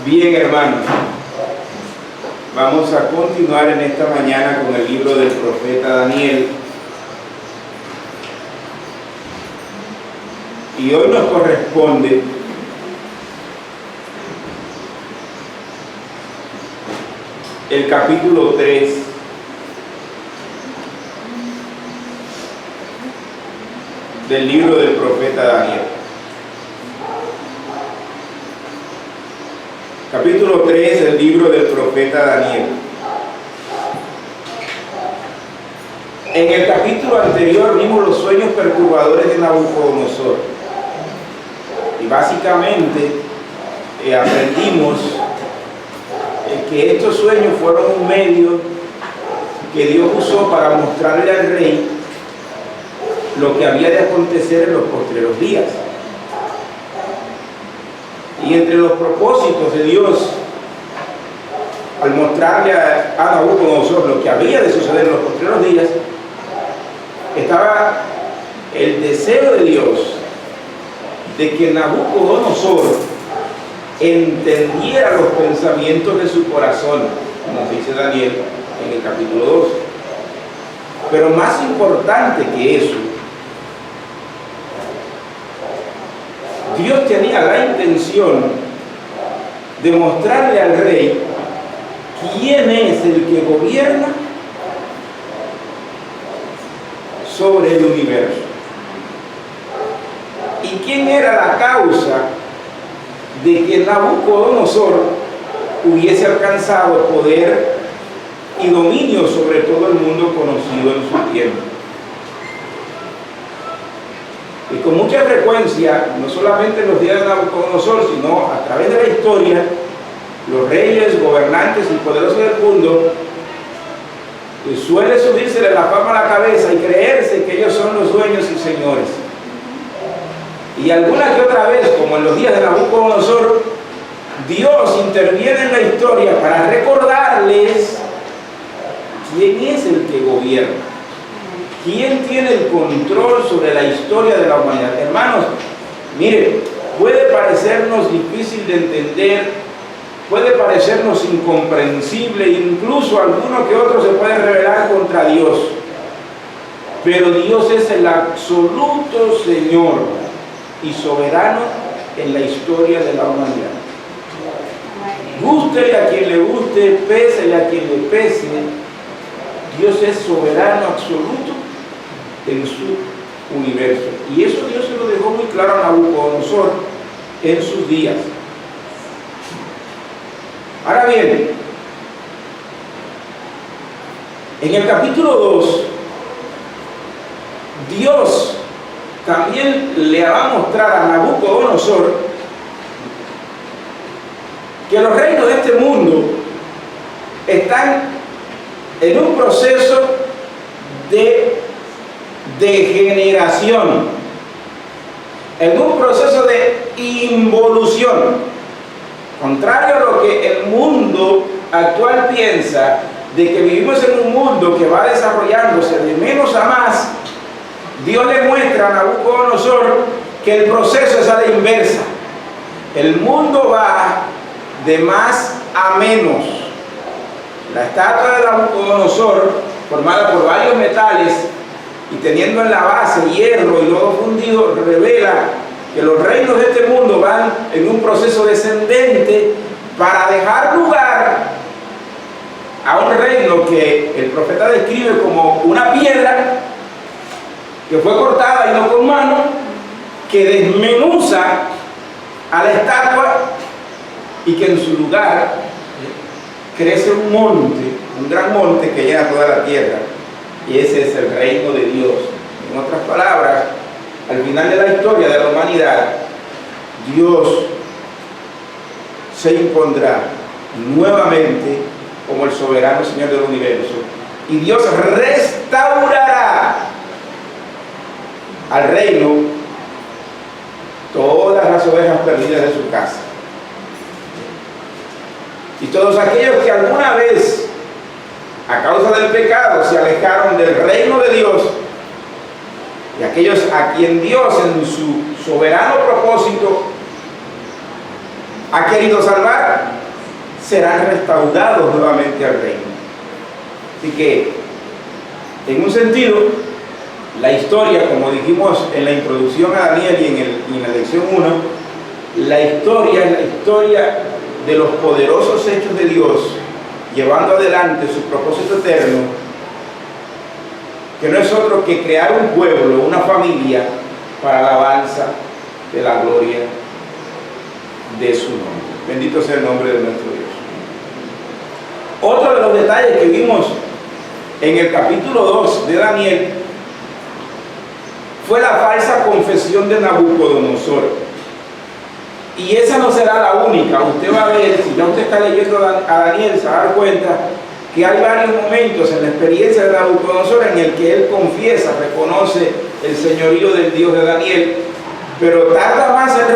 Bien, hermanos, vamos a continuar en esta mañana con el libro del profeta Daniel. Y hoy nos corresponde el capítulo 3 del libro del profeta Daniel. Capítulo 3 del libro del profeta Daniel. En el capítulo anterior vimos los sueños perturbadores de Nabucodonosor. Y básicamente aprendimos que estos sueños fueron un medio que Dios usó para mostrarle al rey lo que había de acontecer en los postreros días. Y entre los propósitos de Dios al mostrarle a Nabucodonosor lo que había de suceder en los postreros días, estaba el deseo de Dios de que Nabucodonosor entendiera los pensamientos de su corazón, como dice Daniel en el capítulo 2. Pero más importante que eso, Dios tenía la intención de mostrarle al rey quién es el que gobierna sobre el universo y quién era la causa de que Nabucodonosor hubiese alcanzado poder y dominio sobre todo el mundo conocido en su tiempo. Y con mucha frecuencia, no solamente en los días de Nabucodonosor, sino a través de la historia, los reyes, gobernantes y poderosos del mundo suele subírsele la fama a la cabeza y creerse que ellos son los dueños y señores. Y alguna que otra vez, como en los días de Nabucodonosor, Dios interviene en la historia para recordarles quién es el que gobierna, quién tiene el control sobre la historia de la humanidad. Hermanos, miren, puede parecernos difícil de entender, puede parecernos incomprensible, incluso alguno que otro se puede rebelar contra Dios, pero Dios es el absoluto Señor y soberano en la historia de la humanidad. Gústele a quien le guste, pésele a quien le pese, Dios es soberano absoluto en su universo. Y eso Dios se lo dejó muy claro a Nabucodonosor en sus días. Ahora bien, en el capítulo 2, Dios también le va a mostrar a Nabucodonosor que los reinos de este mundo están en un proceso de degeneración, en un proceso de involución. Contrario a lo que el mundo actual piensa, de que vivimos en un mundo que va desarrollándose de menos a más, Dios le muestra a Nabucodonosor que el proceso es a la inversa. El mundo va de más a menos. La estatua de Nabucodonosor, formada por varios metales y teniendo en la base hierro y lodo fundido, revela que los reinos de este mundo van en un proceso descendente para dejar lugar a un reino que el profeta describe como una piedra que fue cortada y no con mano, que desmenuza a la estatua y que en su lugar crece un monte, un gran monte que llena toda la tierra, y ese es el reino de Dios. En otras palabras, al final de la historia de la humanidad, Dios se impondrá nuevamente como el soberano Señor del universo, y Dios restaurará al reino todas las ovejas perdidas de su casa. Y todos aquellos que alguna vez, a causa del pecado, se alejaron del reino de Dios, y aquellos a quien Dios en su soberano propósito ha querido salvar, serán restaurados nuevamente al reino. Así que, en un sentido, la historia, como dijimos en la introducción a Daniel y en la lección 1, la historia es la historia de los poderosos hechos de Dios, llevando adelante su propósito eterno, que no es otro que crear un pueblo, una familia, para la alabanza de la gloria de su nombre. Bendito sea el nombre de nuestro Dios. Otro de los detalles que vimos en el capítulo 2 de Daniel fue la falsa confesión de Nabucodonosor. Y esa no será la única. Usted va a ver, si ya usted está leyendo a Daniel, se va a dar cuenta que hay varios momentos en la experiencia de Nabucodonosor en el que él confiesa, reconoce el señorío del Dios de Daniel, pero tarda más en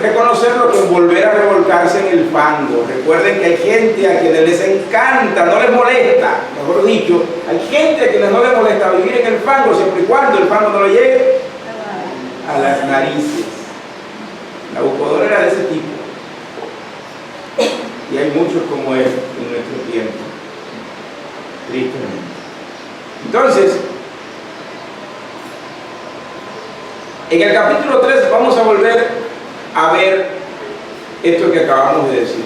reconocerlo que en volver a revolcarse en el fango. Recuerden que hay gente a quienes les encanta, no les molesta, mejor dicho, hay gente a quienes no les molesta vivir en el fango siempre y cuando el fango no lo llegue a las narices. Nabucodonosor era de ese tipo, y hay muchos como él en nuestro tiempo, tristemente. Entonces, en el capítulo 3 vamos a volver a ver esto que acabamos de decir.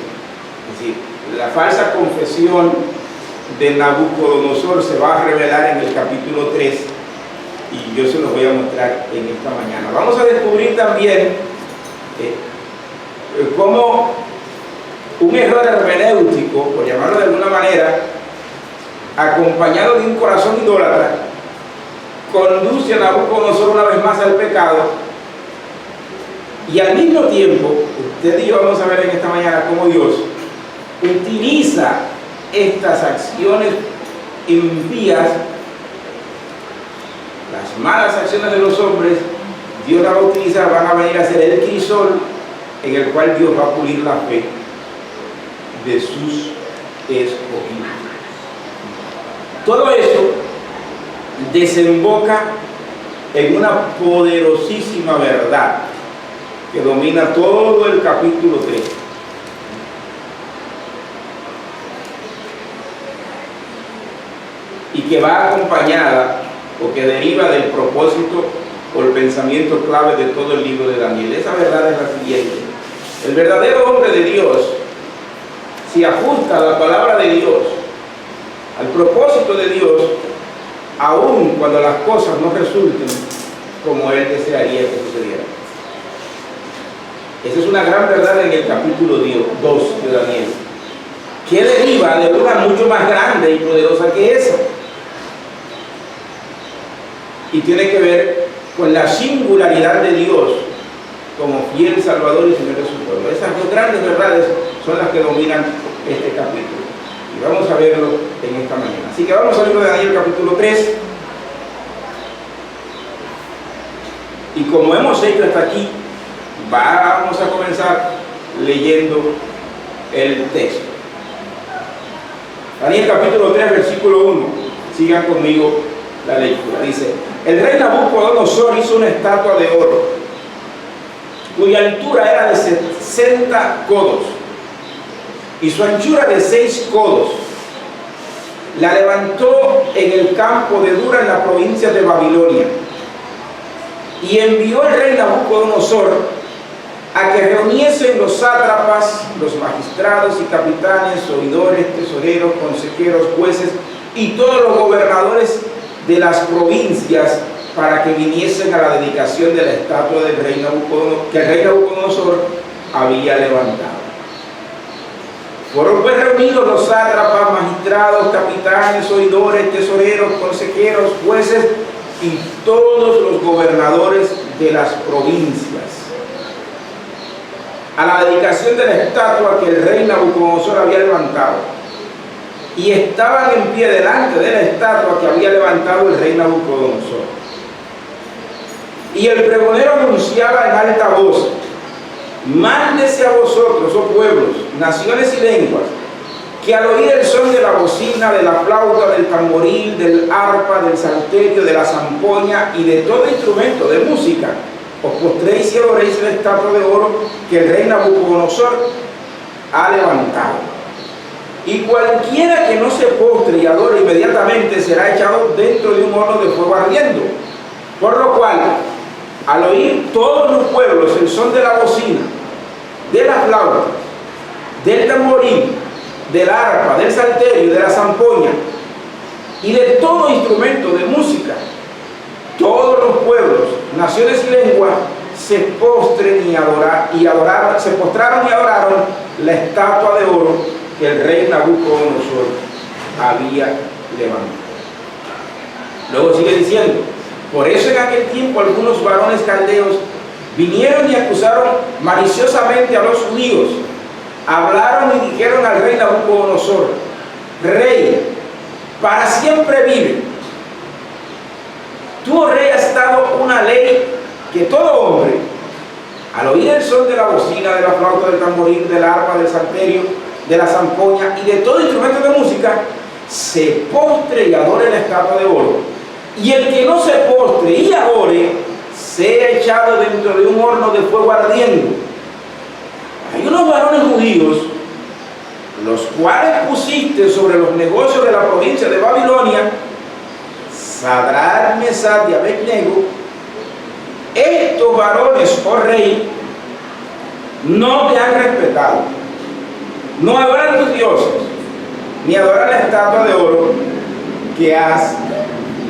Es decir, la falsa confesión de Nabucodonosor se va a revelar en el capítulo 3 y yo se los voy a mostrar en esta mañana. Vamos a descubrir también cómo un error hermenéutico, por llamarlo de alguna manera, acompañado de un corazón idólatra, conduce a Nabucodonosor una vez más al pecado, y al mismo tiempo, usted y yo vamos a ver en esta mañana cómo Dios utiliza estas acciones impías, las malas acciones de los hombres. Dios las va a utilizar, van a venir a ser el crisol en el cual Dios va a pulir la fe de sus escogidos. Todo eso desemboca en una poderosísima verdad que domina todo el capítulo 3. Y que va acompañada o que deriva del propósito o el pensamiento clave de todo el libro de Daniel. Esa verdad es la siguiente: el verdadero hombre de Dios, si ajusta a la palabra de Dios, al propósito de Dios, aun cuando las cosas no resulten como él desearía que sucedieran. Esa es una gran verdad en el capítulo 2 de Daniel, que deriva de una mucho más grande y poderosa que esa, y tiene que ver con la singularidad de Dios como fiel Salvador y Señor de su pueblo. Esas dos grandes verdades son las que dominan este capítulo, y vamos a verlo en esta mañana. Así que vamos al libro de Daniel capítulo 3, y como hemos hecho hasta aquí, vamos a comenzar leyendo el texto. Daniel capítulo 3, versículo 1. Sigan conmigo la lectura. Dice: el rey Nabucodonosor hizo una estatua de oro, cuya altura era de 60 codos y su anchura de 6 codos. La levantó en el campo de Dura, en la provincia de Babilonia, y envió el rey Nabucodonosor a que reuniesen los sátrapas, los magistrados y capitanes, oidores, tesoreros, consejeros, jueces y todos los gobernadores de las provincias, para que viniesen a la dedicación de la estatua del rey Nabucodonosor, que el rey Nabucodonosor había levantado. Fueron pues reunidos los sátrapas, magistrados, capitanes, oidores, tesoreros, consejeros, jueces y todos los gobernadores de las provincias a la dedicación de la estatua que el rey Nabucodonosor había levantado, y estaban en pie delante de la estatua que había levantado el rey Nabucodonosor. Y el pregonero anunciaba en alta voz: mándese a vosotros, oh pueblos, naciones y lenguas, que al oír el son de la bocina, de la flauta, del tamboril, del arpa, del salterio, de la zampoña y de todo instrumento de música, os postréis y adoréis la estatua de oro que el rey Nabucodonosor ha levantado. y cualquiera que no se postre y adore inmediatamente será echado dentro de un horno de fuego ardiendo. Por lo cual, al oír todos los pueblos el son de la bocina, de la flauta, del tamboril, del arpa, del salterio, de la zampoña y de todo instrumento de música, todos los pueblos, naciones y lenguas se postraron y adoraron la estatua de oro que el rey Nabucodonosor había levantado. Luego sigue diciendo: por eso en aquel tiempo algunos varones caldeos vinieron y acusaron maliciosamente a los judíos. Hablaron y dijeron al rey Nabucodonosor: Rey, para siempre vive. Tú, oh rey, has dado una ley que todo hombre, al oír el son de la bocina, de la flauta, del tamboril, del arpa, del salterio, de la zampoña y de todo instrumento de música, se postre y adore la estatua de oro. Y el que no se postre y adore, sea echado dentro de un horno de fuego ardiendo. Hay unos varones judíos, los cuales pusiste sobre los negocios de la provincia de Babilonia, Sadrach, Mesach y Abed-nego. Estos varones, oh rey, no te han respetado, no adoran tus dioses, ni adoran la estatua de oro que has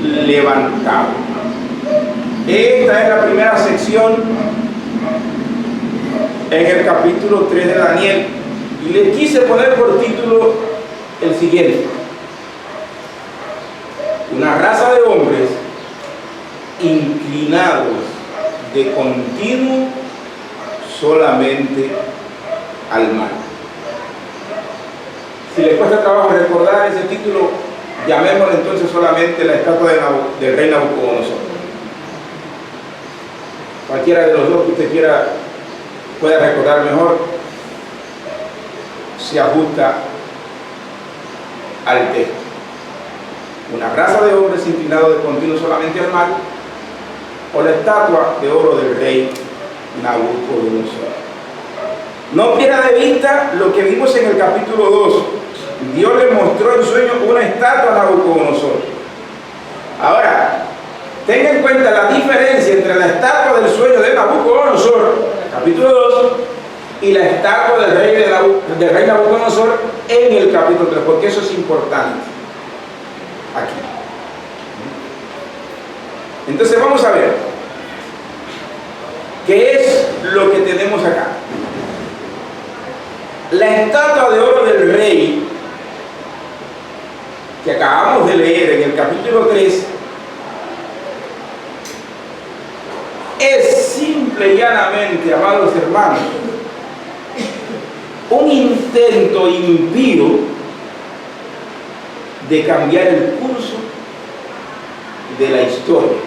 levantado. Esta es la primera sección en el capítulo 3 de Daniel, y le quise poner por título el siguiente: una raza de hombres inclinados de continuo solamente al mal. Si les cuesta trabajo recordar ese título, llamémoslo entonces solamente la estatua del rey Nabucodonosor. Cualquiera de los dos que usted quiera pueda recordar mejor, se ajusta al texto. Una raza de hombres inclinados de continuo solamente al mal, o la estatua de oro del rey Nabucodonosor. No pierda de vista lo que vimos en el capítulo 2. Dios le mostró en sueño una estatua a Nabucodonosor. Ahora, tenga en cuenta la diferencia entre la estatua del sueño de Nabucodonosor, capítulo 2, y la estatua del rey Nabucodonosor en el capítulo 3, porque eso es importante aquí. Entonces vamos a ver qué es lo que tenemos acá. La estatua de oro del rey que acabamos de leer en el capítulo 3 es simple y llanamente, amados hermanos, un intento impío de cambiar el curso de la historia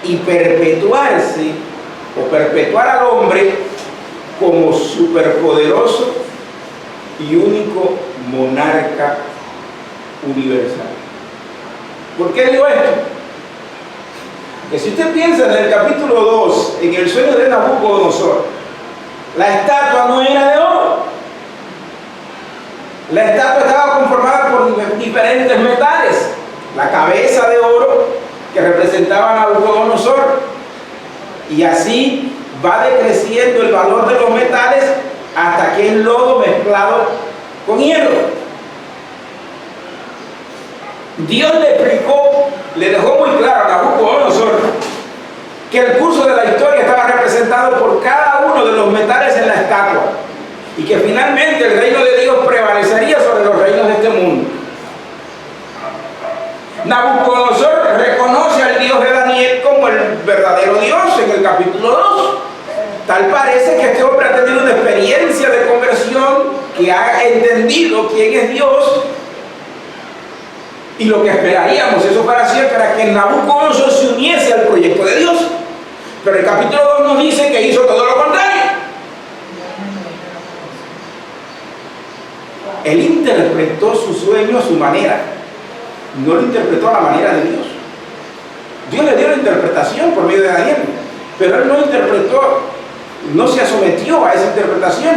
y perpetuarse o perpetuar al hombre como superpoderoso y único monarca universal. ¿Por qué digo esto? Que si usted piensa en el capítulo 2, en el sueño de Nabucodonosor, la estatua no era de oro. La estatua estaba conformada por diferentes metales. La cabeza de oro que representaba a Nabucodonosor, y así va decreciendo el valor de los metales hasta que es lodo mezclado con hierro. Dios le explicó, le dejó muy claro a Nabucodonosor que el curso de la historia estaba representado por cada uno de los metales en la estatua, y que finalmente el reino de Dios prevalecería sobre los reinos de este mundo. Nabucodonosor reconoce al Dios de Daniel como el verdadero Dios en el capítulo 2. Tal parece que este hombre ha tenido una experiencia de conversión, que ha entendido quién es Dios, y lo que esperaríamos, eso parecía, para que Nabucodonosor se uniese al proyecto de Dios. Pero el capítulo 2 nos dice que hizo todo lo contrario. Él interpretó su sueño a su manera, no lo interpretó a la manera de Dios. Dios le dio la interpretación por medio de Daniel, pero él no interpretó, no se sometió a esa interpretación.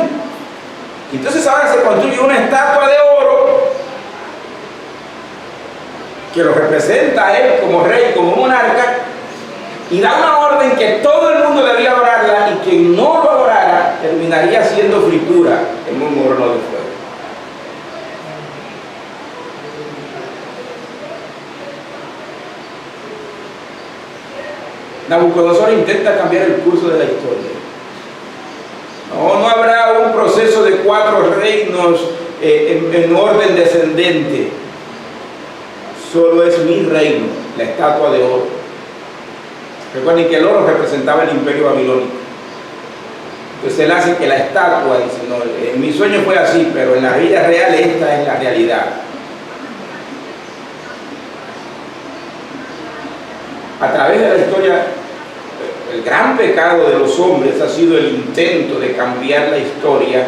Entonces ahora se construye una estatua de oro que lo representa a él como rey, como monarca, y da una orden que todo el mundo debía adorarla, y quien no lo adorara terminaría siendo fritura en un horno de fuego. Nabucodonosor intenta cambiar el curso de la historia. No habrá un proceso de 4 reinos en orden descendente. Solo es mi reino, la estatua de oro. Recuerden que el oro representaba el imperio babilónico. Entonces él hace que la estatua, dice, no, en mi sueño fue así, pero en la vida real esta es la realidad. A través de la historia, el gran pecado de los hombres ha sido el intento de cambiar la historia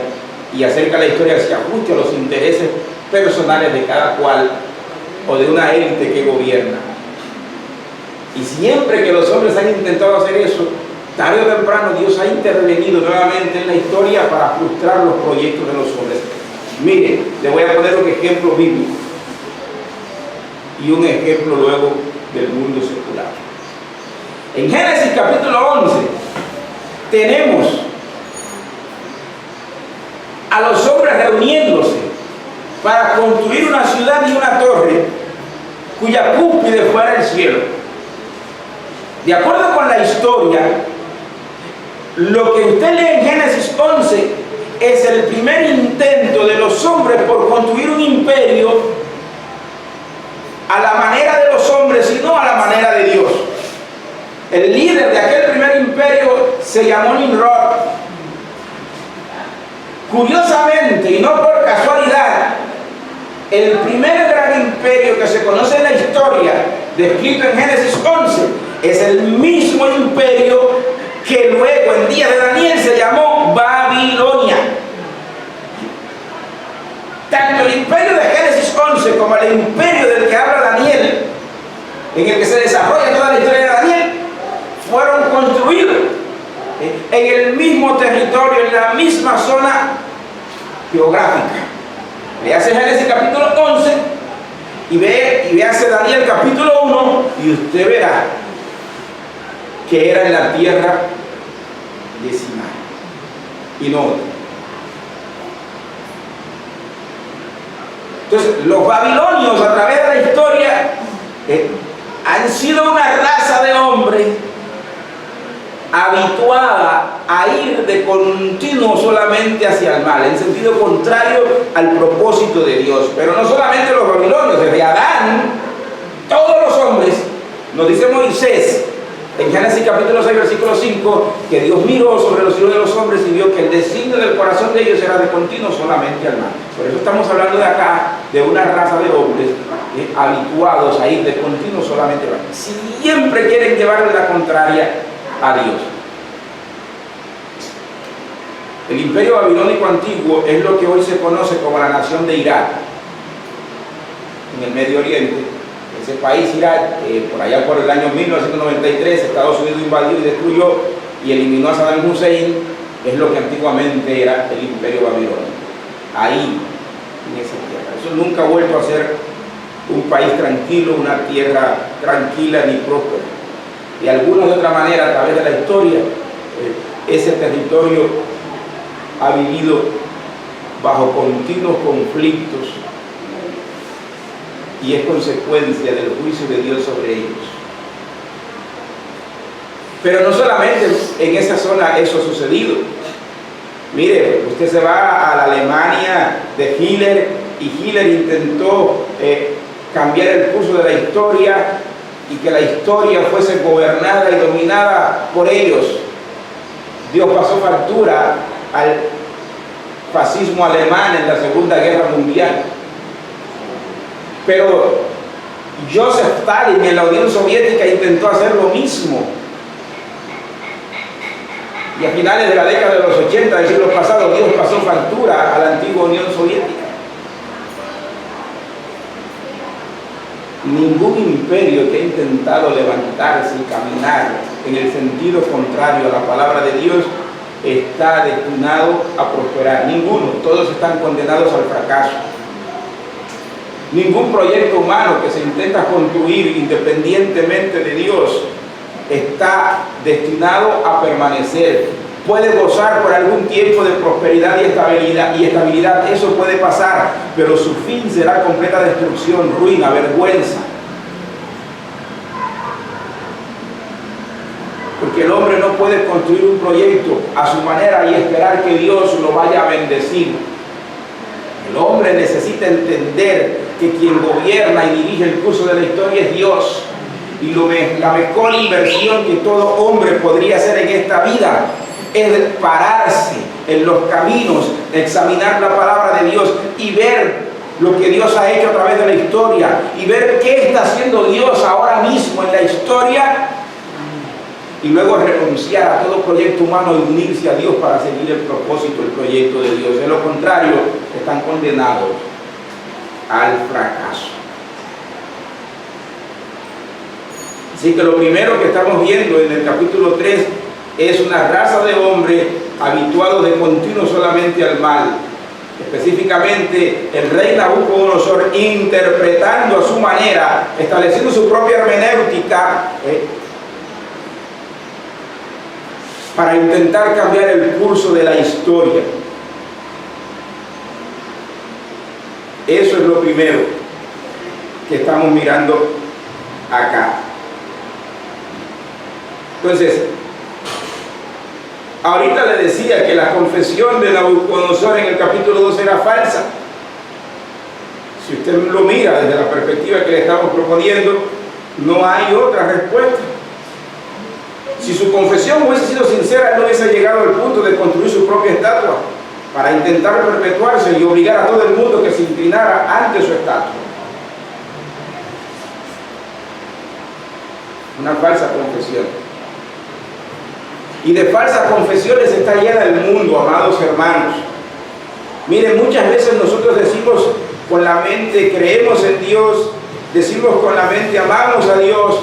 y hacer que la historia se ajuste a los intereses personales de cada cual o de una élite que gobierna. Y siempre que los hombres han intentado hacer eso, tarde o temprano Dios ha intervenido nuevamente en la historia para frustrar los proyectos de los hombres. Mire, le voy a poner un ejemplo bíblico y un ejemplo luego del mundo secular. En Génesis capítulo 11 tenemos a los hombres reuniéndose para construir una ciudad y una torre cuya cúspide fuera el cielo. De acuerdo con la historia, lo que usted lee en Génesis 11 es el primer intento de los hombres por construir un imperio a la manera de los hombres y no a la manera de Dios. El líder de aquel primer imperio se llamó Nimrod. Curiosamente, y no por casualidad, el primer gran imperio que se conoce en la historia, descrito en Génesis 11, es el mismo imperio que luego en días de Daniel se llamó Babilonia. Tanto el imperio de Génesis 11 como el imperio del que habla Daniel, en el que se desarrolla toda la historia de Daniel, fueron construidos en el mismo territorio, en la misma zona geográfica. Léase Génesis capítulo 11 y véase Daniel capítulo 1 y usted verá que era en la tierra de Sinaí y no otra. Entonces, los babilonios a través de la historia han sido una raza de hombres habituada a ir de continuo solamente hacia el mal, en sentido contrario al propósito de Dios. Pero no solamente los babilonios, desde Adán, todos los hombres, nos dice Moisés en Génesis capítulo 6 versículo 5, que Dios miró sobre los hijos de los hombres y vio que el designio del corazón de ellos era de continuo solamente al mal. Por eso estamos hablando de acá de una raza de hombres habituados a ir de continuo solamente al mal. Siempre quieren llevarle la contraria a Dios. El imperio babilónico antiguo es lo que hoy se conoce como la nación de Irak en el Medio Oriente. Ese país, Irak, por allá por el año 1993 Estados Unidos invadió y destruyó y eliminó a Saddam Hussein, es lo que antiguamente era el imperio babilónico. Ahí, en esa tierra. Eso nunca ha vuelto a ser un país tranquilo, una tierra tranquila ni próspera. De alguna u otra manera, a través de la historia, ese territorio ha vivido bajo continuos conflictos y es consecuencia del juicio de Dios sobre ellos. Pero no solamente en esa zona eso ha sucedido. Mire, usted se va a la Alemania de Hitler y Hitler intentó cambiar el curso de la historia y que la historia fuese gobernada y dominada por ellos. Dios pasó factura al fascismo alemán en la Segunda Guerra Mundial. Pero Joseph Stalin en la Unión Soviética intentó hacer lo mismo. Y a finales de la década de los 80 del siglo pasado, Dios pasó factura a la antigua Unión Soviética. Ningún imperio que ha intentado levantarse y caminar en el sentido contrario a la palabra de Dios está destinado a prosperar. Ninguno, todos están condenados al fracaso. Ningún proyecto humano que se intenta construir independientemente de Dios está destinado a permanecer. Puede gozar por algún tiempo de prosperidad y estabilidad, eso puede pasar, pero su fin será completa destrucción, ruina, vergüenza. Porque el hombre no puede construir un proyecto a su manera y esperar que Dios lo vaya a bendecir. El hombre necesita entender que quien gobierna y dirige el curso de la historia es Dios. Y la mejor inversión que todo hombre podría hacer en esta vida es pararse en los caminos, examinar la palabra de Dios y ver lo que Dios ha hecho a través de la historia y ver qué está haciendo Dios ahora mismo en la historia, y luego renunciar a todo proyecto humano y unirse a Dios para seguir el propósito, el proyecto de Dios. De lo contrario, están condenados al fracaso. Así que lo primero que estamos viendo en el capítulo 3 es una raza de hombres habituados de continuo solamente al mal. Específicamente el rey Nabucodonosor, interpretando a su manera, estableciendo su propia hermenéutica, para intentar cambiar el curso de la historia. Eso es lo primero que estamos mirando acá. Entonces, ahorita le decía que la confesión de Nabucodonosor en el capítulo 2 era falsa. Si usted lo mira desde la perspectiva que le estamos proponiendo, no hay otra respuesta. Si su confesión hubiese sido sincera, él no hubiese llegado al punto de construir su propia estatua para intentar perpetuarse y obligar a todo el mundo que se inclinara ante su estatua. Una falsa confesión. Y de falsas confesiones está llena el mundo, amados hermanos. Miren, muchas veces nosotros decimos con la mente, creemos en Dios, decimos con la mente, amamos a Dios,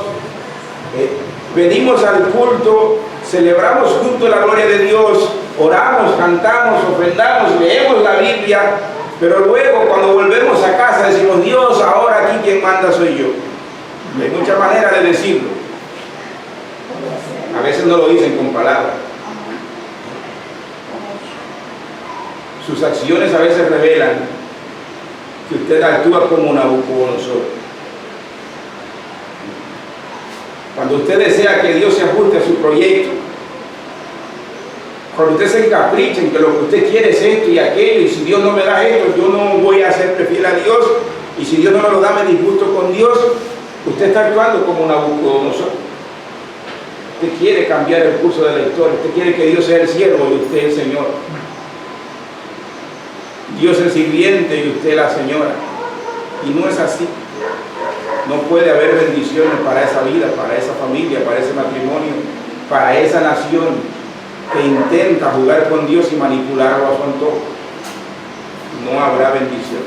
venimos al culto, celebramos junto la gloria de Dios, oramos, cantamos, ofrendamos, leemos la Biblia, pero luego cuando volvemos a casa decimos, Dios, ahora aquí quien manda soy yo. Hay muchas maneras de decirlo. A veces no lo dicen con palabras. Sus acciones a veces revelan que usted actúa como Nabucodonosor. Cuando usted desea que Dios se ajuste a su proyecto, cuando usted se encapricha en que lo que usted quiere es esto y aquello, y si Dios no me da esto, yo no voy a serle fiel a Dios, y si Dios no me lo da, me disgusto con Dios, usted está actuando como Nabucodonosor. Usted quiere cambiar el curso de la historia, usted quiere que Dios sea el siervo y usted el Señor. Dios el sirviente y usted la señora. Y no es así. No puede haber bendiciones para esa vida, para esa familia, para ese matrimonio, para esa nación que intenta jugar con Dios y manipularlo a su antojo. No habrá bendición.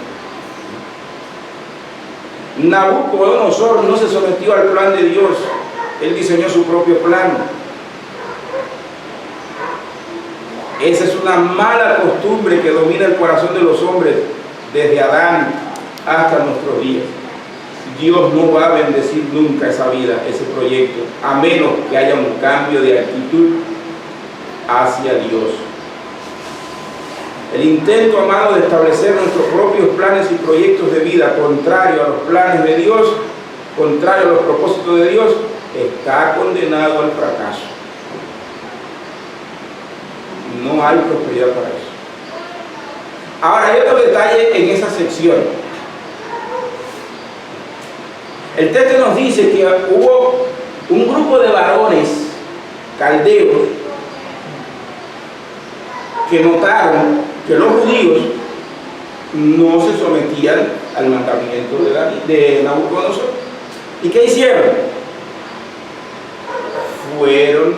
Nabucodonosor no se sometió al plan de Dios. Él diseñó su propio plan. Esa es una mala costumbre que domina el corazón de los hombres desde Adán hasta nuestros días. Dios no va a bendecir nunca esa vida, ese proyecto, a menos que haya un cambio de actitud hacia Dios. El intento, amado, de establecer nuestros propios planes y proyectos de vida contrario a los planes de Dios, contrario a los propósitos de Dios, está condenado al fracaso. No hay prosperidad para eso. Ahora, hay otro detalle en esa sección. El texto nos dice que hubo un grupo de varones caldeos que notaron que los judíos no se sometían al mandamiento de Nabucodonosor. ¿Y qué hicieron? Fueron,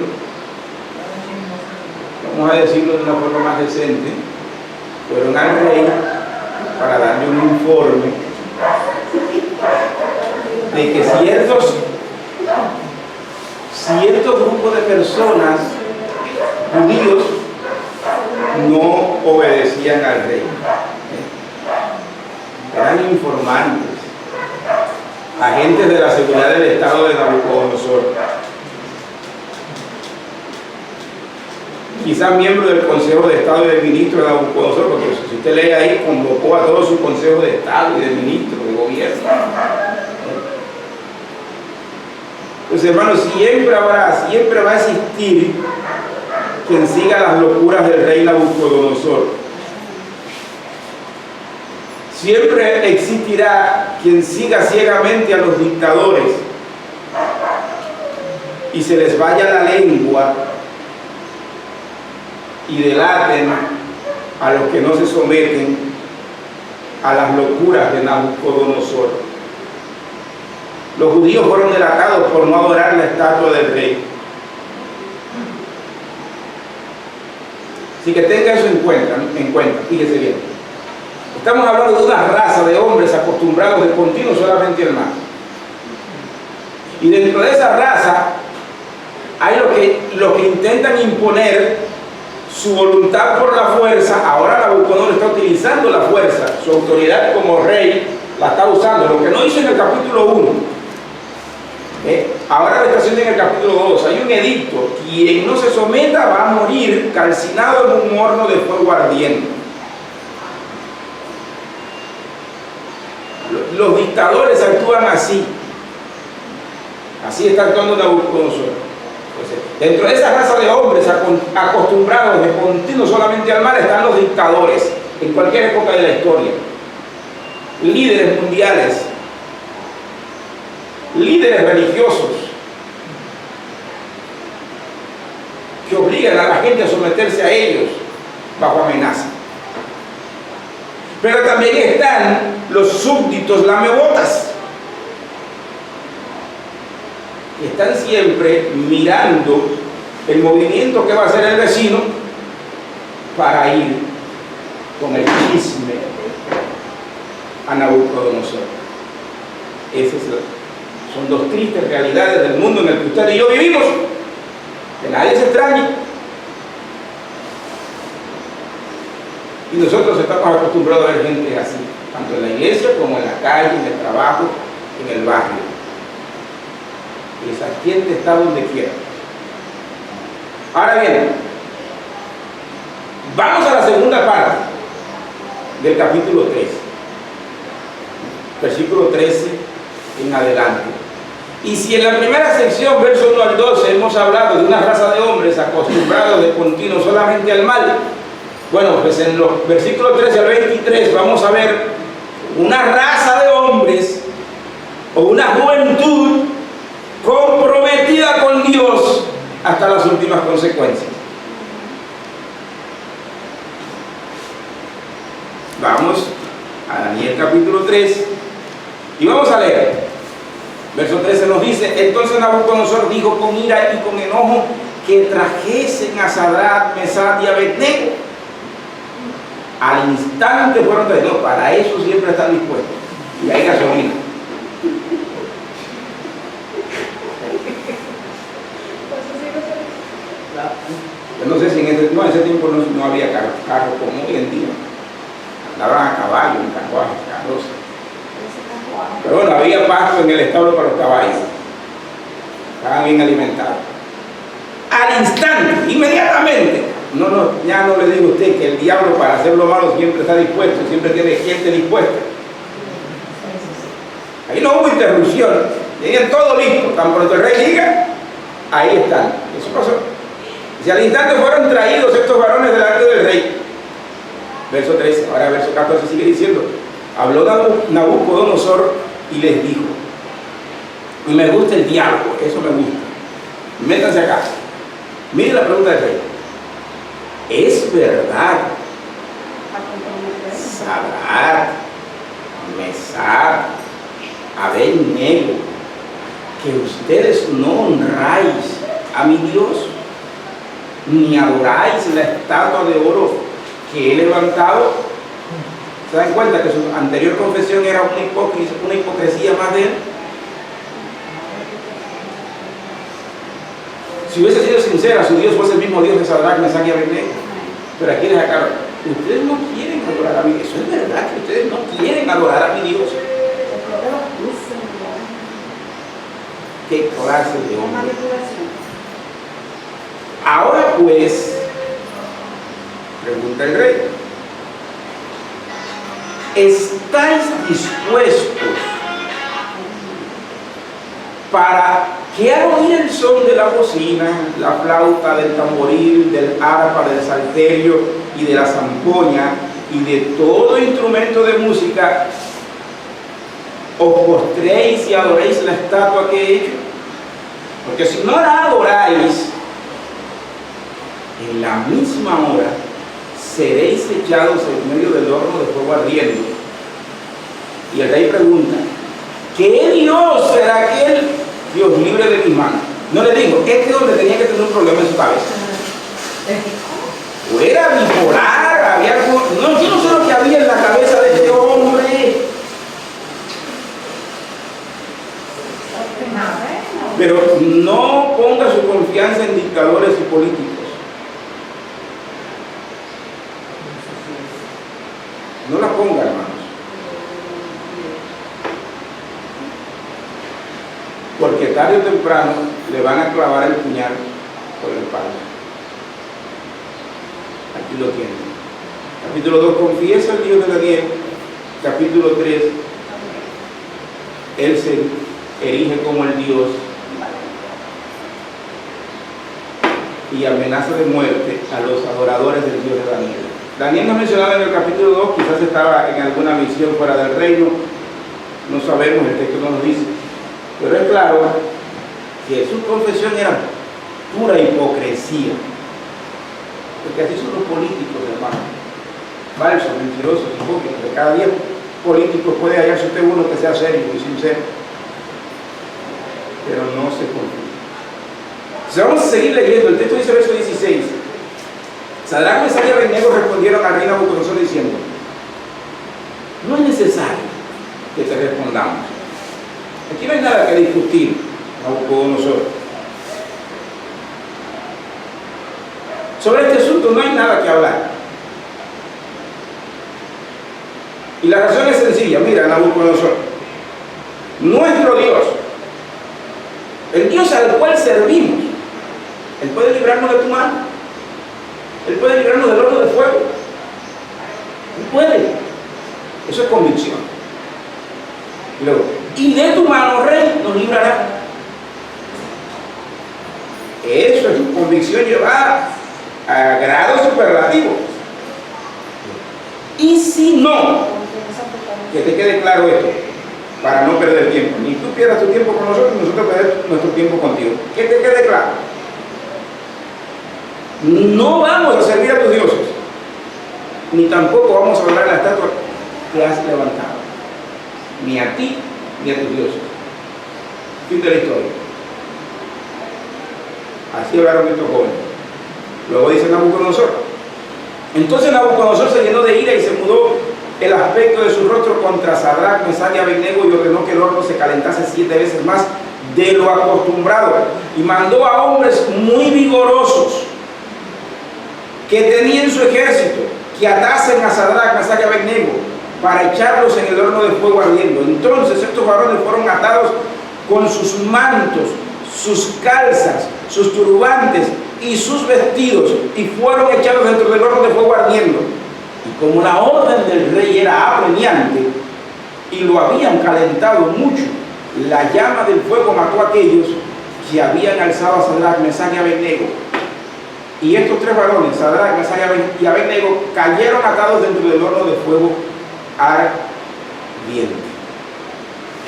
vamos a decirlo de una forma más decente, fueron al rey para darle un informe de que ciertos grupos de personas, judíos, obedecían al rey. Eran informantes, agentes de la seguridad del estado de Nabucodonosor. Quizás miembro del Consejo de Estado y del Ministro de Nabucodonosor, porque si usted lee ahí, convocó a todo su Consejo de Estado y de Ministro, de Gobierno. Pues hermanos, siempre va a existir quien siga las locuras del rey Nabucodonosor. Siempre existirá quien siga ciegamente a los dictadores y se les vaya la lengua y delaten a los que no se someten a las locuras de Nabucodonosor. Los judíos fueron delatados por no adorar la estatua del rey. Así que tenga eso en cuenta, fíjese bien. Estamos hablando de una raza de hombres acostumbrados de continuo solamente al mal. Y dentro de esa raza hay los que intentan imponer su voluntad por la fuerza. Ahora Nabucodonosor está utilizando la fuerza, su autoridad como rey la está usando, lo que no hizo en el capítulo 1. Ahora lo está haciendo en el capítulo 2. Hay un edicto: quien no se someta va a morir calcinado en un horno de fuego ardiente. Los dictadores actúan así. Así está actuando Nabucodonosor. Dentro de esa raza de hombres acostumbrados de continuo solamente al mal están los dictadores en cualquier época de la historia. Líderes mundiales, líderes religiosos que obligan a la gente a someterse a ellos bajo amenaza. Pero también están los súbditos lamebotas, que están siempre mirando el movimiento que va a hacer el vecino para ir con el chisme a Nabucodonosor. Son dos tristes realidades del mundo en el que usted y yo vivimos, que nadie se extrañe. Y nosotros estamos acostumbrados a ver gente así, tanto en la iglesia como en la calle, en el trabajo, en el barrio. Y esa gente está donde quiera. Ahora bien, vamos a la segunda parte del capítulo 3, versículo 13 en adelante. Y si en la primera sección, verso 1 al 12, hemos hablado de una raza de hombres acostumbrados de continuo solamente al mal, bueno, pues en los versículos 13 al 23 vamos a ver una raza de hombres o una juventud comprometida con Dios hasta las últimas consecuencias. Vamos a Daniel capítulo 3 y vamos a leer. Verso 13 nos dice: entonces Nabucodonosor dijo con ira y con enojo que trajesen a Sadrach, Mesach y Abednego. Al instante fueron traídos. Para eso siempre están dispuestos. Y hay gasolina. Yo no sé si en ese tiempo no había carro como hoy en día. Andaban a caballo, en carruajes, carrozas. Pero bueno, había pasto en el establo para los caballos. Estaban bien alimentados. Al instante, inmediatamente. Ya no le digo a usted que el diablo para hacer lo malo siempre está dispuesto, siempre tiene gente dispuesta. Ahí no hubo interrupción, tenían todo listo. Tan pronto el rey diga, ahí están. Eso pasó. Y al instante fueron traídos estos varones delante del rey. Verso 13, ahora verso 14 sigue diciendo: habló Nabucodonosor y les dijo, y me gusta el diálogo, eso me gusta. Métanse acá. Miren la pregunta del rey. ¿Es verdad, Sadrach, Mesach, Abednego, que ustedes no honráis a mi Dios, ni adoráis la estatua de oro que he levantado? ¿Se dan cuenta que su anterior confesión era una hipocresía más de él? Si hubiese sido sincera, su Dios fuese el mismo Dios de Sadrach, Mesach y Abednego. Pero aquí les aclaro, Ustedes no quieren adorar a mi Dios. Eso es verdad que ustedes no quieren adorar a mi Dios. ¿Qué clase de hombre? Ahora pues, pregunta el rey, ¿estáis dispuestos para que al oír el son de la bocina, la flauta, del tamboril, del arpa, del salterio y de la zampoña y de todo instrumento de música, os postréis y adoréis la estatua que he hecho? Porque si no la adoráis, en la misma hora seréis echados en medio del horno de fuego ardiendo. Y el rey pregunta, ¿qué Dios será aquel? Dios libre de mis manos. No le digo, este hombre tenía que tener un problema en su cabeza. O era bipolar, había algo. No, yo no sé lo que había en la cabeza de este hombre. Pero no ponga su confianza en dictadores y políticos. No la ponga, hermanos. Porque tarde o temprano le van a clavar el puñal por la espalda. Aquí lo tienen. Capítulo 2, confiesa el Dios de Daniel. Capítulo 3, él se erige como el Dios y amenaza de muerte a los adoradores del Dios de Daniel. Daniel no mencionaba en el capítulo 2, quizás estaba en alguna misión fuera del reino, no sabemos, el texto no nos dice, pero es claro que su confesión era pura hipocresía, porque así son los políticos, hermano, falsos, mentirosos, hipócritas. De cada 10 políticos puede hallarse usted uno que sea serio y sincero, pero no se confía. Entonces vamos a seguir leyendo. El texto dice, verso 16. Sadrac, Mesach y Abednego respondieron al rey Nabucodonosor diciendo, no es necesario que te respondamos. Aquí no hay nada que discutir, Nabucodonosor. Sobre este asunto no hay nada que hablar. Y la razón es sencilla. Mira, Nabucodonosor, nuestro Dios, el Dios al cual servimos, Él puede librarnos de tu mano. Él puede librarnos del horno de fuego. Él puede. Eso es convicción. Y luego, y de tu mano, rey, nos librará. Eso es tu convicción llevada a grado superlativo. Y si no, que te quede claro esto, para no perder tiempo. Ni tú pierdas tu tiempo con nosotros, ni nosotros perdemos nuestro tiempo contigo. Que te quede claro. No vamos a servir a tus dioses, ni tampoco vamos a adorar la estatua que has levantado, ni a ti, ni a tus dioses. Fin de la historia. Así hablaron estos jóvenes. Luego dice Nabucodonosor. Entonces Nabucodonosor se llenó de ira y se mudó el aspecto de su rostro contra Sadrac, Mesach y Abednego y ordenó que el horno se calentase 7 veces más de lo acostumbrado. Y mandó a hombres muy vigorosos que tenían su ejército, que atasen a Sadrac, Mesach y Abednego para echarlos en el horno de fuego ardiendo. Entonces estos varones fueron atados con sus mantos, sus calzas, sus turbantes y sus vestidos y fueron echados dentro del horno de fuego ardiendo. Y como la orden del rey era apremiante y lo habían calentado mucho, la llama del fuego mató a aquellos que habían alzado a Sadrac, Mesach y Abednego. Y estos 3 varones, Sadrac, Mesach y Abednego, cayeron atados dentro del horno de fuego ardiente.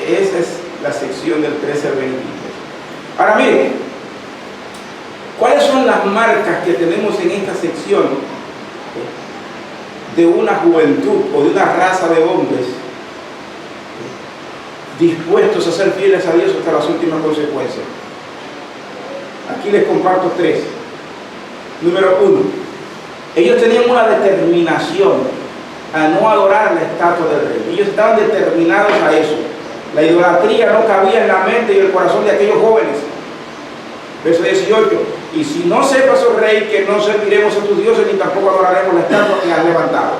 Esa es la sección del 13 al 23. Ahora miren, ¿cuáles son las marcas que tenemos en esta sección de una juventud o de una raza de hombres dispuestos a ser fieles a Dios hasta las últimas consecuencias? Aquí les comparto 3. Número 1, ellos tenían una determinación a no adorar la estatua del rey. Ellos estaban determinados a eso. La idolatría no cabía en la mente y el corazón de aquellos jóvenes. Verso 18, y si no sepas, oh rey, que no serviremos a tus dioses ni tampoco adoraremos la estando levantado.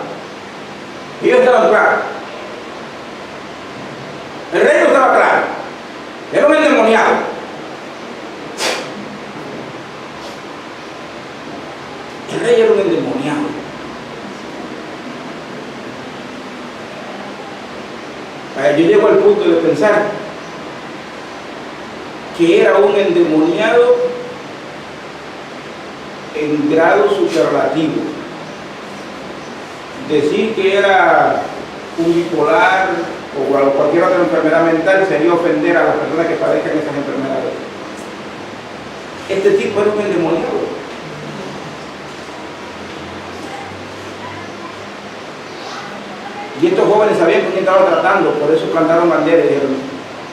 Ellos estaban claros. El rey no estaba claro. Era un endemoniado. El rey era un endemoniado. Yo llego al punto de pensar que era un endemoniado en grado superlativo. Decir que era un bipolar o cualquier otra enfermedad mental sería ofender a las personas que padezcan esas enfermedades. Este tipo era un endemoniado. Y estos jóvenes sabían con quién estaban tratando, por eso plantaron bandera y dijeron,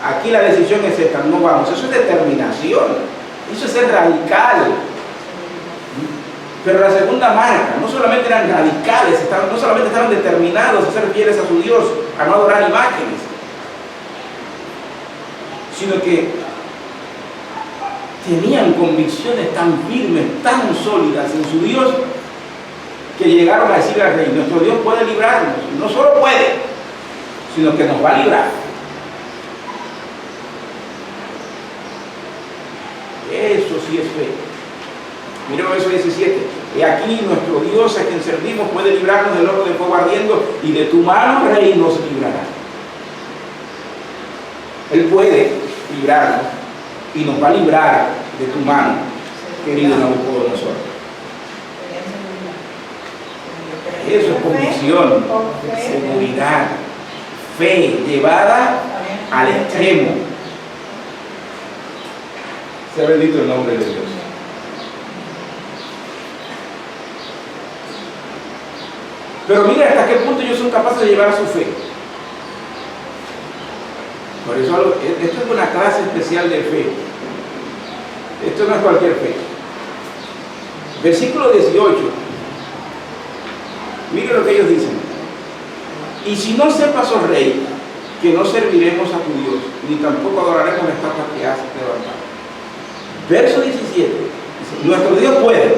aquí la decisión es esta, no vamos. Eso es determinación, eso es ser radical. Pero la segunda marca, no solamente eran radicales, no solamente estaban determinados a ser fieles a su Dios, a no adorar imágenes, sino que tenían convicciones tan firmes, tan sólidas en su Dios, que llegaron a decirle al rey, nuestro Dios puede librarnos, y no solo puede, sino que nos va a librar. Eso sí es fe. Miren el verso 17. Y aquí nuestro Dios a quien servimos puede librarnos del horno de fuego ardiendo, y de tu mano, rey, nos librará. Él puede librarnos y nos va a librar de tu mano, querido Nabucodonosor. Eso es convicción, seguridad, fe llevada al extremo. Sea bendito el nombre de Dios. Pero mira hasta qué punto ellos son capaces de llevar su fe. Por eso esto es una clase especial de fe. Esto no es cualquier fe. Versículo 18. Mire lo que ellos dicen. Y si no sepas, oh rey, que no serviremos a tu Dios, ni tampoco adoraremos la estatua que has levantado. Verso 17. Dice, nuestro Dios puede.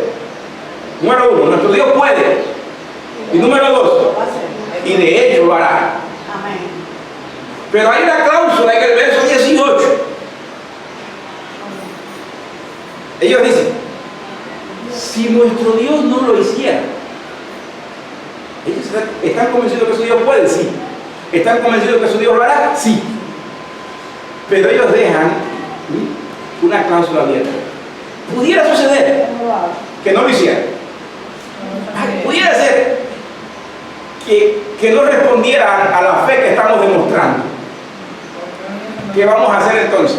Número 1, nuestro Dios puede. Y número 2, y de hecho lo hará. Pero hay una cláusula en el verso 18. Ellos dicen, si nuestro Dios no lo hiciera. Ellos están convencidos que su Dios puede, sí. ¿Están convencidos que su Dios lo hará? Sí. Pero ellos dejan una cláusula abierta. Pudiera suceder que no lo hiciera. Pudiera ser que no respondiera a la fe que estamos demostrando. ¿Qué vamos a hacer entonces?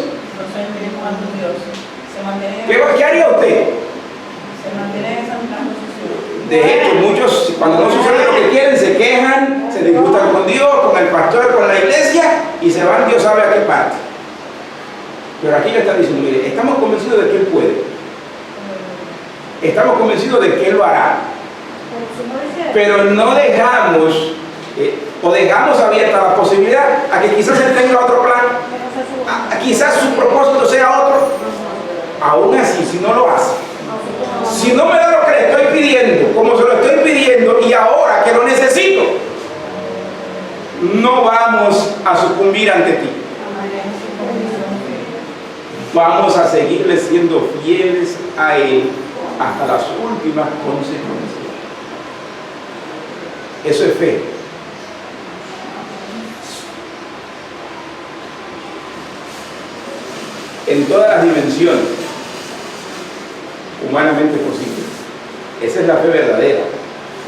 ¿Qué haría usted? De hecho, muchos, cuando no sucede lo que quieren, se quejan, se disgustan con Dios, con el pastor, con la iglesia, y se van, Dios sabe a qué parte. Pero aquí le está diciendo, mire, estamos convencidos de que Él puede. Estamos convencidos de que Él lo hará. Pero no dejamos, o dejamos abierta la posibilidad a que quizás Él tenga otro plan, quizás su propósito sea otro. Aún así, si no lo hace, si no me da lo que le estoy pidiendo, como se lo estoy pidiendo, y ahora que lo necesito, no vamos a sucumbir ante ti. Vamos a seguirle siendo fieles a Él hasta las últimas consecuencias. Eso es fe. En todas las dimensiones humanamente posibles. Esa es la fe verdadera.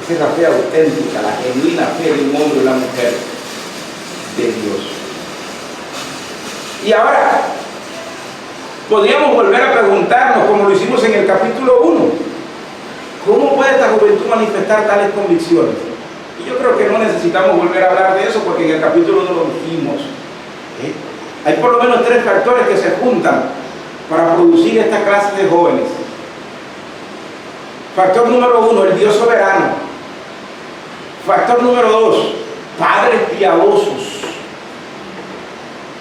Esa es la fe auténtica, la genuina fe de un hombre o una mujer de Dios. Y ahora, podríamos volver a preguntarnos, como lo hicimos en el capítulo 1, ¿cómo puede esta juventud manifestar tales convicciones? Y yo creo que no necesitamos volver a hablar de eso porque en el capítulo 1 lo dijimos. Hay por lo menos 3 factores que se juntan para producir esta clase de jóvenes. Factor número 1, el Dios soberano. Factor número 2, padres piadosos.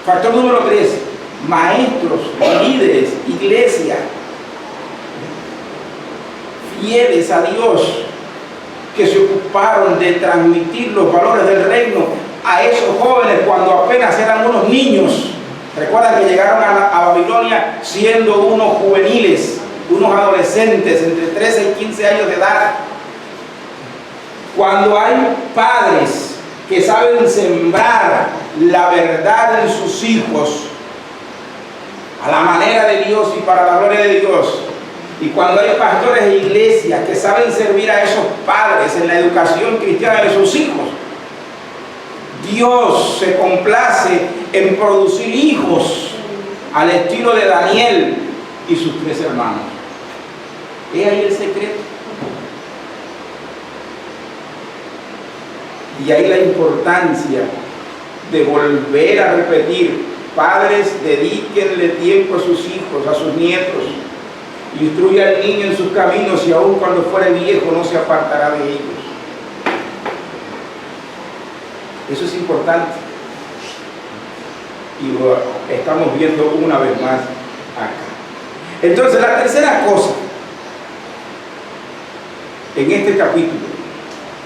Factor número 3, maestros, líderes, iglesia, fieles a Dios. que se ocuparon de transmitir los valores del reino a esos jóvenes cuando apenas eran unos niños. Recuerdan que llegaron a Babilonia siendo unos juveniles, unos adolescentes entre 13 y 15 años de edad. Cuando hay padres que saben sembrar la verdad en sus hijos a la manera de Dios y para la gloria de Dios, y cuando hay pastores e iglesias que saben servir a esos padres en la educación cristiana de sus hijos, Dios se complace en producir hijos al estilo de Daniel y sus 3 hermanos. ¿Es ahí el secreto? Y ahí la importancia de volver a repetir: padres, dedíquenle tiempo a sus hijos, a sus nietos. Instruye al niño en sus caminos y aun cuando fuere viejo no se apartará de ellos. Eso es importante. Y lo estamos viendo una vez más acá. Entonces, la tercera cosa en este capítulo,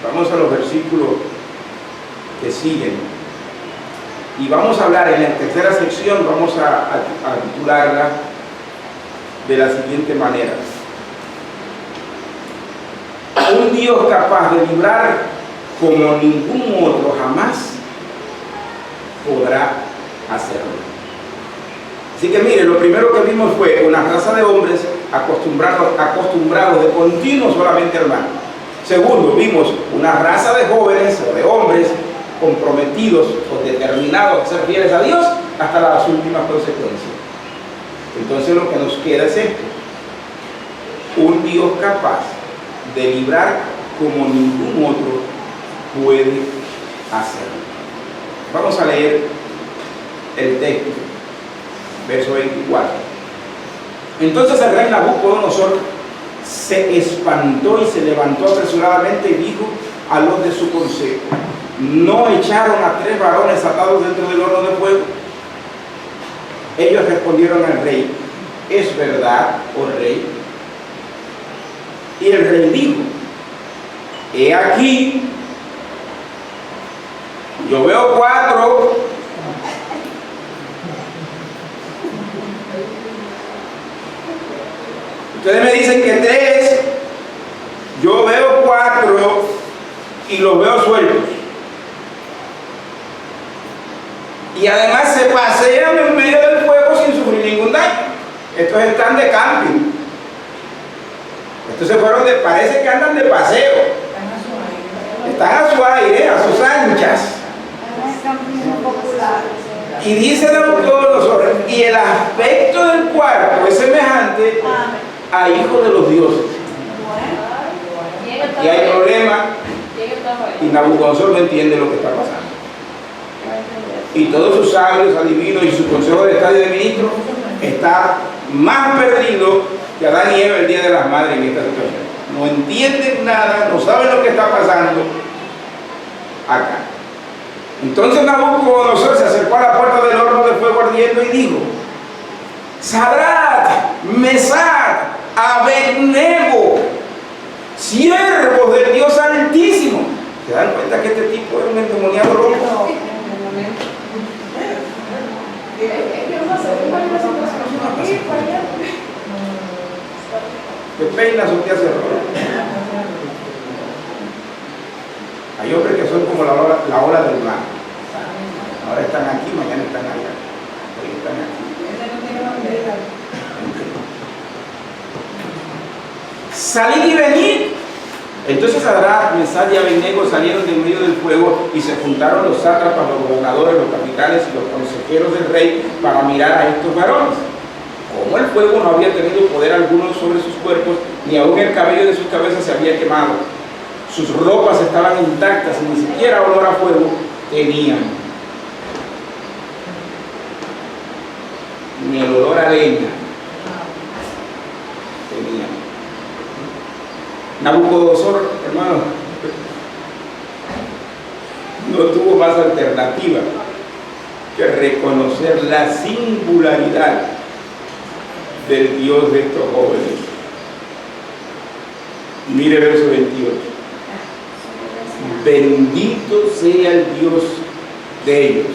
vamos a los versículos que siguen. Y vamos a hablar en la tercera sección, vamos a titularla de la siguiente manera: un Dios capaz de librar como ningún otro jamás podrá hacerlo. Así que mire, lo primero que vimos fue una raza de hombres acostumbrados de continuo solamente al mal. Segundo, vimos una raza de jóvenes o de hombres comprometidos o determinados a ser fieles a Dios hasta las últimas consecuencias. Entonces lo que nos queda es esto: un Dios capaz de librar como ningún otro puede hacerlo. Vamos a leer el texto, verso 24. Entonces el rey Nabucodonosor se espantó y se levantó apresuradamente y dijo a los de su consejo: ¿no echaron a 3 varones atados dentro del horno de fuego? Ellos respondieron al rey: ¿es verdad, oh rey? Y el rey dijo: he aquí, yo veo 4, ustedes me dicen que 3, yo veo 4 y los veo sueltos. Y además se pasean en medio del fuego sin sufrir ningún daño. Estos están de camping. Estos se fueron parece que andan de paseo. Están a su aire, a sus anchas. Y dice Nabucodonosor: y el aspecto del cuarto es semejante a hijos de los dioses. Y hay problema, y Nabucodonosor no entiende lo que está pasando. Y todos sus sabios, adivinos y su consejo de estado y de ministros está más perdido que Adán y Eva el día de las madres en esta situación. No entienden nada, no saben lo que está pasando acá. Entonces Nabucodonosor se acercó a la puerta del horno de fuego ardiendo y dijo: Sadrach, Mesach, Abednego, siervos del Dios Altísimo. ¿Se dan cuenta que este tipo era un endemoniado loco? ¿Qué peinas o qué hace error? Hay hombres que son como la ola del mar. Ahora están aquí, mañana están allá. Hoy están aquí. Salid y venid. Entonces Sadrach, Mesach y Abednego salieron de en medio del fuego y se juntaron los sátrapas, los gobernadores, los capitanes y los consejeros del rey para mirar a estos varones. Como el fuego no había tenido poder alguno sobre sus cuerpos, ni aún el cabello de sus cabezas se había quemado. Sus ropas estaban intactas y ni siquiera olor a fuego tenían. Ni el olor a leña tenían. Nabucodonosor, hermano, no tuvo más alternativa que reconocer la singularidad del Dios de estos jóvenes. Mire verso 28. bendito sea el Dios de ellos.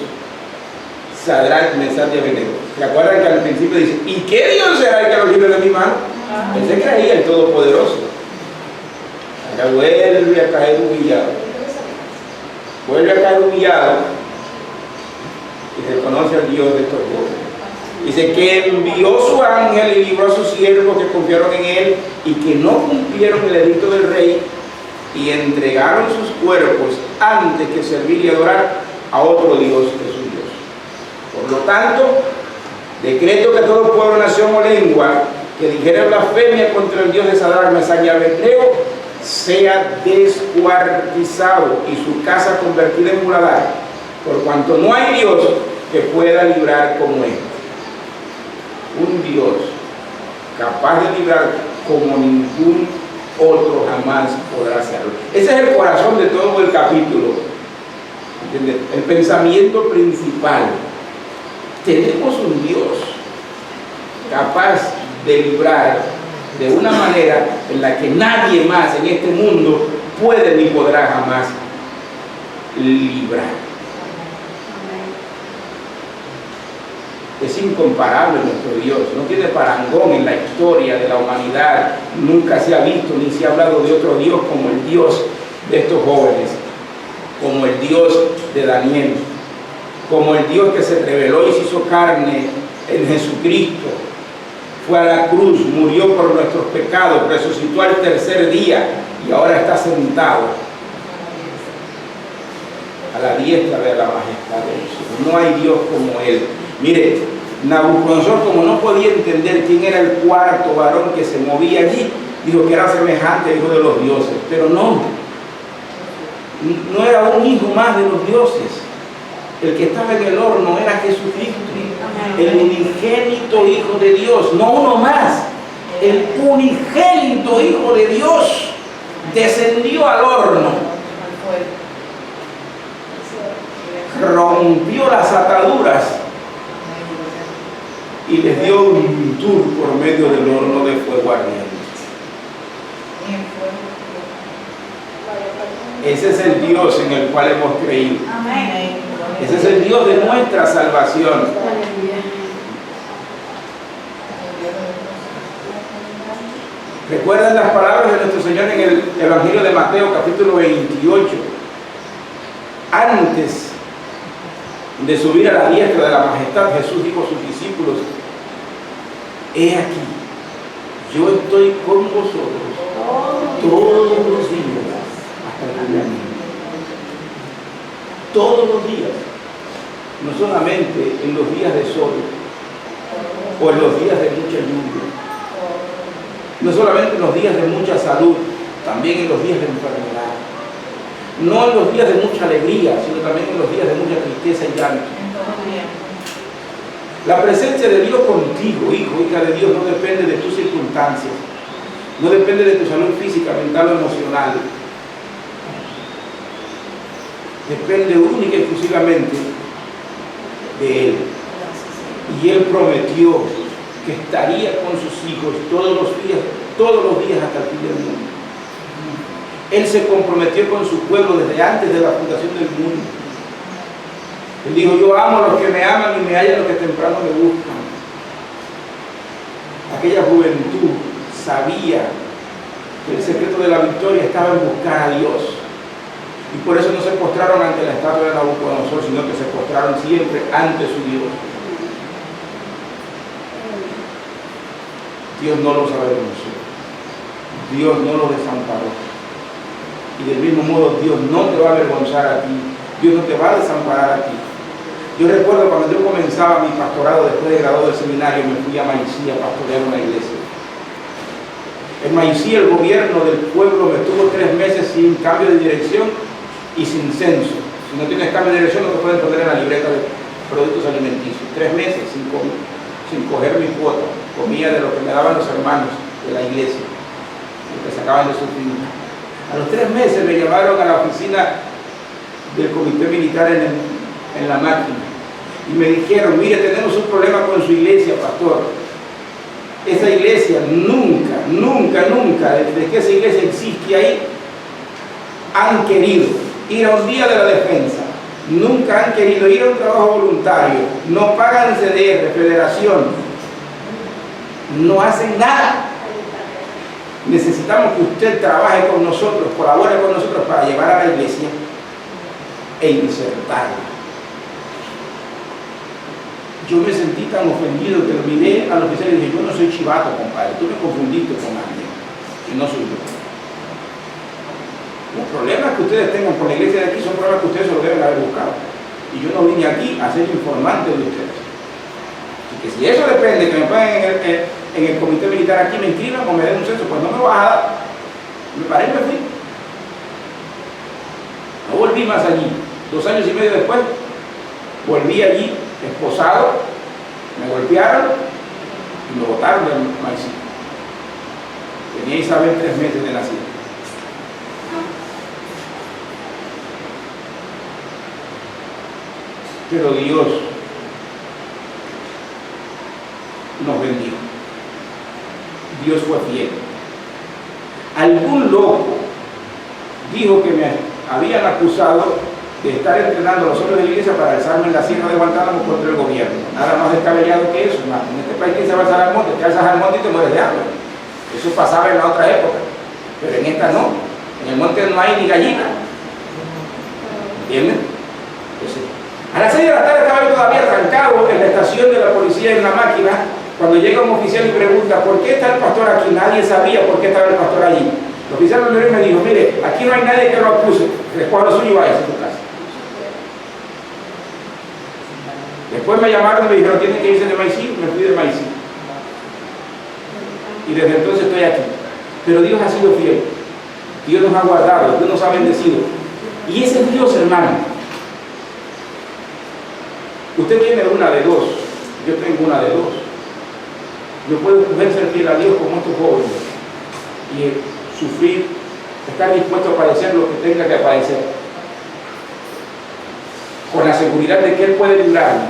Sadrach, Mesach y Abednego. ¿Se acuerdan que al principio dice, ¿y qué Dios será el que los libre de mi mano? Él se creía el Todopoderoso. Ahora vuelve a caer humillado. Vuelve a caer humillado y reconoce al Dios de estos jóvenes. Dice que envió su ángel y libró a sus siervos que confiaron en él y que no cumplieron el edicto del rey y entregaron sus cuerpos antes que servir y adorar a otro Dios que su Dios. Por lo tanto, decreto que todo pueblo, nación o lengua que dijere blasfemia contra el Dios de Sadrach, Mesach y Abednego sea descuartizado y su casa convertida en muladar, por cuanto no hay Dios que pueda librar como él. Un Dios capaz de librar como ningún otro jamás podrá hacerlo. Ese es el corazón de todo el capítulo. ¿Entiendes? El pensamiento principal. Tenemos un Dios capaz de librar de una manera en la que nadie más en este mundo puede ni podrá jamás librar. Es incomparable nuestro Dios, no tiene parangón en la historia de la humanidad, nunca se ha visto ni se ha hablado de otro Dios como el Dios de estos jóvenes, como el Dios de Daniel, como el Dios que se reveló y se hizo carne en Jesucristo, fue a la cruz, murió por nuestros pecados, resucitó al tercer día y ahora está sentado a la diestra de la majestad de Dios. No hay Dios como Él. Mire, Nabucodonosor, como no podía entender quién era el cuarto varón que se movía allí, dijo que era semejante al hijo de los dioses, pero no era un hijo más de los dioses. El que estaba en el horno era Jesucristo, el unigénito Hijo de Dios, no uno más, el unigénito Hijo de Dios descendió al horno, rompió las ataduras y les dio un tour por medio del horno de fuego ardiente. Ese es el Dios en el cual hemos creído. Ese es el Dios de nuestra salvación. ¿Recuerdan las palabras de nuestro Señor en el Evangelio de Mateo, capítulo 28? Antes de subir a la diestra de la majestad, Jesús dijo a sus discípulos: he aquí, yo estoy con vosotros todos los días hasta el fin del mundo. Todos los días, no solamente en los días de sol o en los días de mucha lluvia, no solamente en los días de mucha salud, también en los días de enfermedad, no en los días de mucha alegría, sino también en los días de mucha tristeza y llanto. La presencia de Dios contigo, hijo, hija de Dios, no depende de tus circunstancias, no depende de tu salud física, mental o emocional. Depende única y exclusivamente de Él. Y Él prometió que estaría con sus hijos todos los días hasta el fin del mundo. Él se comprometió con su pueblo desde antes de la fundación del mundo. Él dijo: yo amo a los que me aman y me hallan los que temprano me buscan. Aquella juventud sabía que el secreto de la victoria estaba en buscar a Dios. Y por eso no se postraron ante la estatua de Nabucodonosor, sino que se postraron siempre ante su Dios. Dios no los avergonzó. Dios no los desamparó. Y del mismo modo, Dios no te va a avergonzar a ti. Dios no te va a desamparar a ti. Yo recuerdo cuando yo comenzaba mi pastorado después de graduado del seminario, me fui a Maicí a pastorear una iglesia. En Maicí el gobierno del pueblo me tuvo 3 meses sin cambio de dirección y sin censo. Si no tienes cambio de dirección, no te pueden poner en la libreta de productos alimenticios. 3 meses sin coger mi cuota. Comía de lo que me daban los hermanos de la iglesia, lo que sacaban de su finca. A los 3 meses me llamaron a la oficina del comité militar en la máquina y me dijeron: mire, tenemos un problema con su iglesia, pastor. Esa iglesia nunca, desde que esa iglesia existe ahí, han querido ir a un día de la defensa, nunca han querido ir a un trabajo voluntario, no pagan CDR, federación, no hacen nada. Necesitamos que usted trabaje con nosotros, colabore con nosotros para llevar a la iglesia e insertarla. Yo me sentí tan ofendido que lo miré al oficial y dije, yo no soy chivato, compadre, tú me confundiste con alguien, y no soy yo. Los problemas que ustedes tengan con la iglesia de aquí son problemas que ustedes se lo deben haber buscado. Y yo no vine aquí a ser informante de ustedes. Así que si eso depende, que me pongan en el comité militar aquí, me inscriban o me den un censo, pues no me vas a dar. Me paré y me fui. No volví más allí. 2 años y medio después, volví allí, esposado, me golpearon y me botaron del maicito. Tenía Isabel 3 meses de nacida. Pero Dios nos bendijo. Dios fue fiel. Algún loco dijo que me habían acusado de estar entrenando a los hombres de la iglesia para alzarme en la sierra de Guantánamo contra el gobierno. Nada más descabellado que eso, hermano. En este país, ¿quién se va a alzar al monte? Te alzas al monte y te mueres de hambre. Eso pasaba en la otra época, pero en esta no. En el monte no hay ni gallina. ¿Entienden? Entonces, a las 6 de la tarde estaba yo todavía trancado en la estación de la policía en la máquina, cuando llega un oficial y pregunta, ¿por qué está el pastor aquí? Nadie sabía por qué estaba el pastor allí. El oficial me dijo, mire, aquí no hay nadie que lo acuse, recoja lo suyo y vaya a su casa. Después me llamaron y me dijeron, tienen que irse de Maicí, me fui de Maicí. Y desde entonces estoy aquí. Pero Dios ha sido fiel. Dios nos ha guardado, Dios nos ha bendecido. Y ese es Dios, hermano. Usted tiene una de dos, yo tengo una de dos. Yo puedo escoger ser fiel a Dios como estos jóvenes y sufrir, estar dispuesto a padecer lo que tenga que padecer, con la seguridad de que Él puede librarme,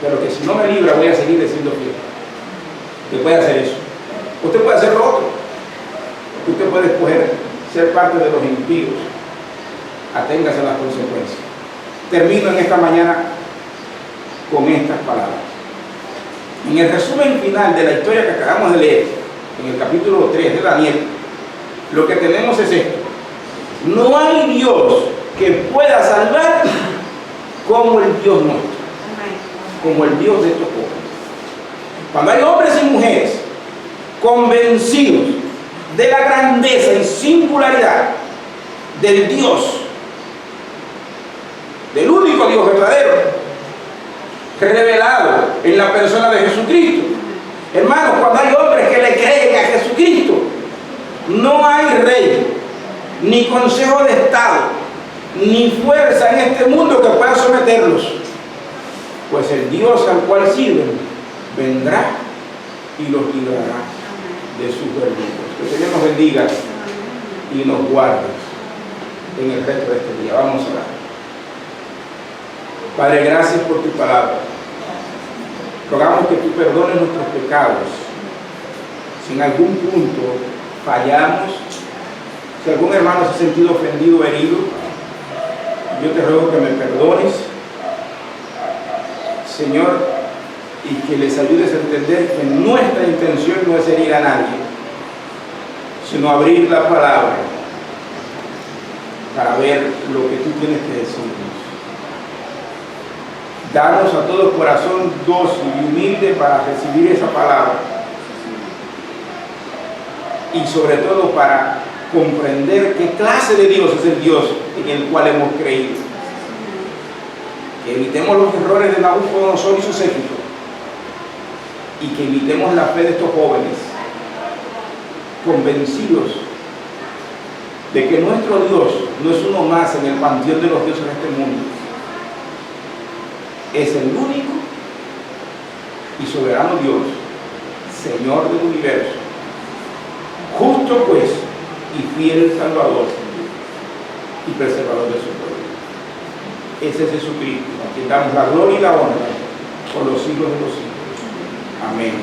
pero que si no me libra voy a seguir siendo fiel. Usted puede hacer eso. Usted puede hacer lo otro. Usted puede escoger ser parte de los impíos. Aténgase a las consecuencias. Termino en esta mañana con estas palabras. En el resumen final de la historia que acabamos de leer, en el capítulo 3 de Daniel, lo que tenemos es esto: no hay Dios que pueda salvar como el Dios nuestro, como el Dios de estos jóvenes. Cuando hay hombres y mujeres convencidos de la grandeza y singularidad del Dios, del único Dios verdadero, revelado en la persona de Jesucristo. Hermanos, cuando hay hombres que le creen a Jesucristo, no hay rey, ni consejo de Estado, ni fuerza en este mundo que pueda someterlos, pues el Dios al cual sirven vendrá y los librará de sus verdugos. Que el Señor nos bendiga y nos guarde en el resto de este día. Vamos a orar. Padre, gracias por tu palabra. Rogamos que tú perdones nuestros pecados. Si en algún punto fallamos, si algún hermano se ha sentido ofendido o herido, yo te ruego que me perdones, Señor, y que les ayudes a entender que nuestra intención no es herir a nadie, sino abrir la palabra para ver lo que tú tienes que decirnos. Danos a todo corazón dócil y humilde para recibir esa palabra, y sobre todo para comprender qué clase de Dios es el Dios en el cual hemos creído. Que evitemos los errores de Nabucodonosor y su séquito, y que evitemos la fe de estos jóvenes, convencidos de que nuestro Dios no es uno más en el panteón de los dioses de este mundo. Es el único y soberano Dios, Señor del universo, justo pues y fiel Salvador y preservador de su pueblo. Ese es Jesucristo, a quien damos la gloria y la honra por los siglos de los siglos. Amén.